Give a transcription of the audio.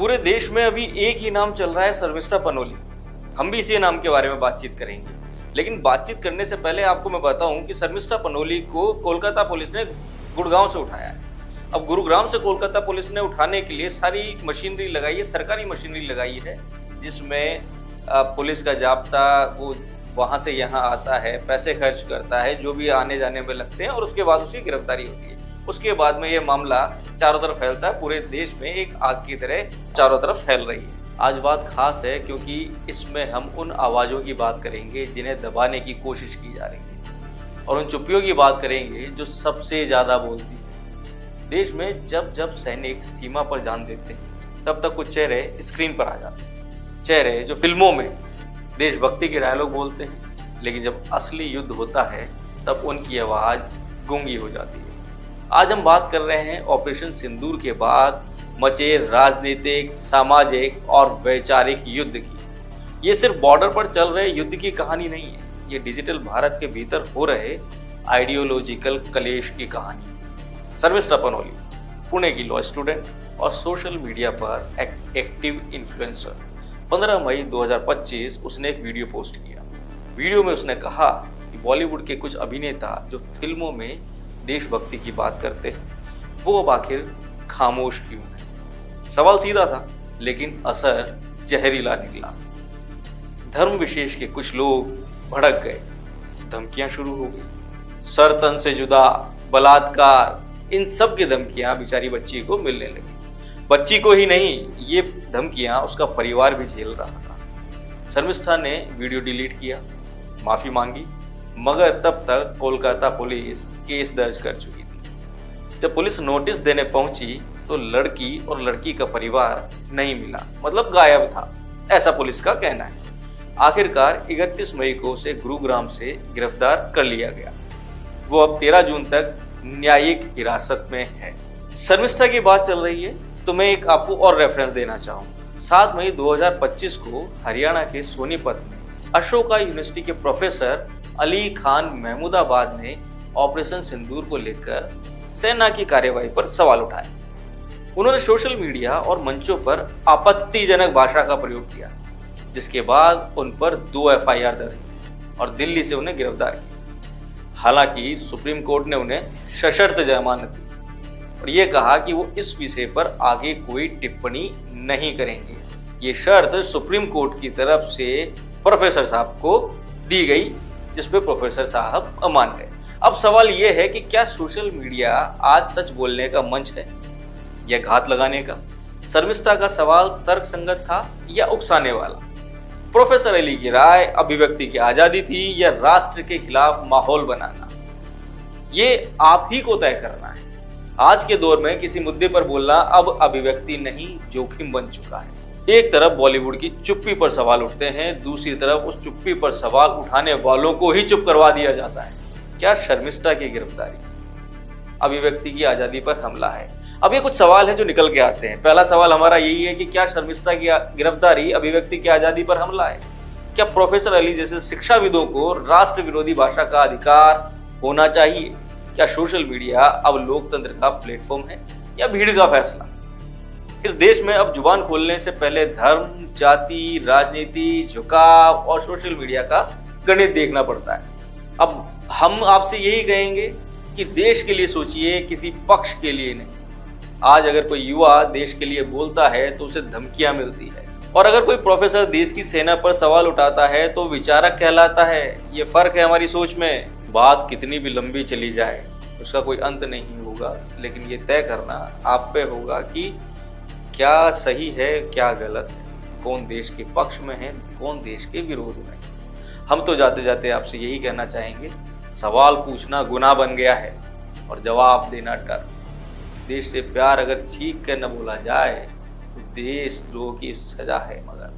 पूरे देश में अभी एक ही नाम चल रहा है, शर्मिष्ठा पनोली। हम भी इसी नाम के बारे में बातचीत करेंगे, लेकिन बातचीत करने से पहले आपको मैं बताऊं कि शर्मिष्ठा पनोली को कोलकाता पुलिस ने गुड़गांव से उठाया है। अब गुरुग्राम से कोलकाता पुलिस ने उठाने के लिए सारी मशीनरी लगाई है, सरकारी मशीनरी लगाई है, जिसमें पुलिस का जाब्ता वो वहाँ से यहाँ आता है, पैसे खर्च करता है जो भी आने जाने में लगते हैं, और उसके बाद उसकी गिरफ्तारी होती है। उसके बाद में ये मामला चारों तरफ फैलता है, पूरे देश में एक आग की तरह चारों तरफ फैल रही है। आज बात खास है क्योंकि इसमें हम उन आवाज़ों की बात करेंगे जिन्हें दबाने की कोशिश की जा रही है, और उन चुप्पियों की बात करेंगे जो सबसे ज़्यादा बोलती है। देश में जब जब सैनिक सीमा पर जान देते हैं तब तक कुछ चेहरे स्क्रीन पर आ जाते हैं, चेहरे जो फिल्मों में देशभक्ति के डायलॉग बोलते हैं, लेकिन जब असली युद्ध होता है तब उनकी आवाज़ गूंगी हो जाती है। आज हम बात कर रहे हैं ऑपरेशन सिंदूर के बाद मचे राजनीतिक, सामाजिक और वैचारिक युद्ध की। ये सिर्फ बॉर्डर पर चल रहे युद्ध की कहानी नहीं है, ये डिजिटल भारत के भीतर हो रहे आइडियोलॉजिकल कलेश की कहानी है। शर्मिष्ठा पनोली पुणे की लॉ स्टूडेंट और सोशल मीडिया पर एक्टिव इन्फ्लुएंसर। 15 मई 2025 उसने एक वीडियो पोस्ट किया। वीडियो में उसने कहा कि बॉलीवुड के कुछ अभिनेता जो फिल्मों में देशभक्ति की बात करते हैं वो अब आखिर खामोश क्यों है। सवाल सीधा था, लेकिन असर जहरीला निकला। धर्म विशेष के कुछ लोग भड़क गए, धमकियां शुरू हो गई, सर तन से जुदा, बलात्कार, इन सब की धमकियां बेचारी बच्ची को मिलने लगी। बच्ची को ही नहीं, ये धमकियां उसका परिवार भी झेल रहा था। शर्मिष्ठा ने वीडियो डिलीट किया, माफी मांगी, मगर तब तक कोलकाता पुलिस केस दर्ज कर चुकी थी। जब पुलिस नोटिस देने पहुंची तो लड़की और लड़की का परिवार नहीं मिला, मतलब गायब था, ऐसा पुलिस का कहना है। आखिरकार 31 मई को उसे गुरुग्राम से गिरफ्तार कर लिया गया। वो अब 13 जून तक न्यायिक हिरासत में है। शर्मिष्ठा की बात चल रही है तो मैं एक आपको और रेफरेंस देना चाहूँगा। 7 मई 2025 को हरियाणा के सोनीपत में अशोका यूनिवर्सिटी के प्रोफेसर अली खान महमूदाबाद ने ऑपरेशन सिंदूर को लेकर सेना की कार्यवाही पर सवाल उठाए। उन्होंने सोशल मीडिया और मंचों पर आपत्तिजनक भाषा का प्रयोग किया, जिसके बाद उन पर 2 FIR दर्ज और दिल्ली से उन्हें गिरफ्तार किया। हालांकि सुप्रीम कोर्ट ने उन्हें सशर्त जमानत दी और ये कहा कि वो इस विषय पर आगे कोई टिप्पणी नहीं करेंगे। ये शर्त सुप्रीम कोर्ट की तरफ से प्रोफेसर साहब को दी गई, जिसपे प्रोफेसर साहब मान गए। अब सवाल ये है कि क्या सोशल मीडिया आज सच बोलने का मंच है या घात लगाने का? शर्मिष्ठा का सवाल तर्कसंगत था या उकसाने वाला? प्रोफेसर अली की राय अभिव्यक्ति की आजादी थी या राष्ट्र के खिलाफ माहौल बनाना? ये आप ही को तय करना है। आज के दौर में किसी मुद्दे पर बोलना अब अभिव्यक्ति नहीं, जोखिम बन चुका है। एक तरफ बॉलीवुड की चुप्पी पर सवाल उठते हैं, दूसरी तरफ उस चुप्पी पर सवाल उठाने वालों को ही चुप करवा दिया जाता है। क्या शर्मिष्ठा की गिरफ्तारी अभिव्यक्ति की आजादी पर हमला है? अब ये कुछ सवाल है जो निकल के आते हैं। पहला सवाल हमारा यही है कि क्या शर्मिष्ठा की गिरफ्तारी अभिव्यक्ति की आजादी पर हमला है? क्या प्रोफेसर अली जैसे शिक्षाविदों को राष्ट्र विरोधी भाषा का अधिकार होना चाहिए? क्या सोशल मीडिया अब लोकतंत्र का प्लेटफॉर्म है या भीड़ का फैसला? इस देश में अब जुबान खोलने से पहले धर्म, जाति, राजनीति, झुकाव और सोशल मीडिया का गणित देखना पड़ता है। अब हम आपसे यही कहेंगे कि देश के लिए सोचिए, किसी पक्ष के लिए नहीं। आज अगर कोई युवा देश के लिए बोलता है तो उसे धमकियां मिलती है, और अगर कोई प्रोफेसर देश की सेना पर सवाल उठाता है तो विचारक कहलाता है। ये फर्क है हमारी सोच में। बात कितनी भी लंबी चली जाए उसका कोई अंत नहीं होगा, लेकिन ये तय करना आप पे होगा कि क्या सही है, क्या गलत है, कौन देश के पक्ष में है, कौन देश के विरोध में। हम तो जाते जाते आपसे यही कहना चाहेंगे, सवाल पूछना गुनाह बन गया है और जवाब देना डर। देश से प्यार अगर चीख कर न बोला जाए तो देशद्रोह की सजा है। मगर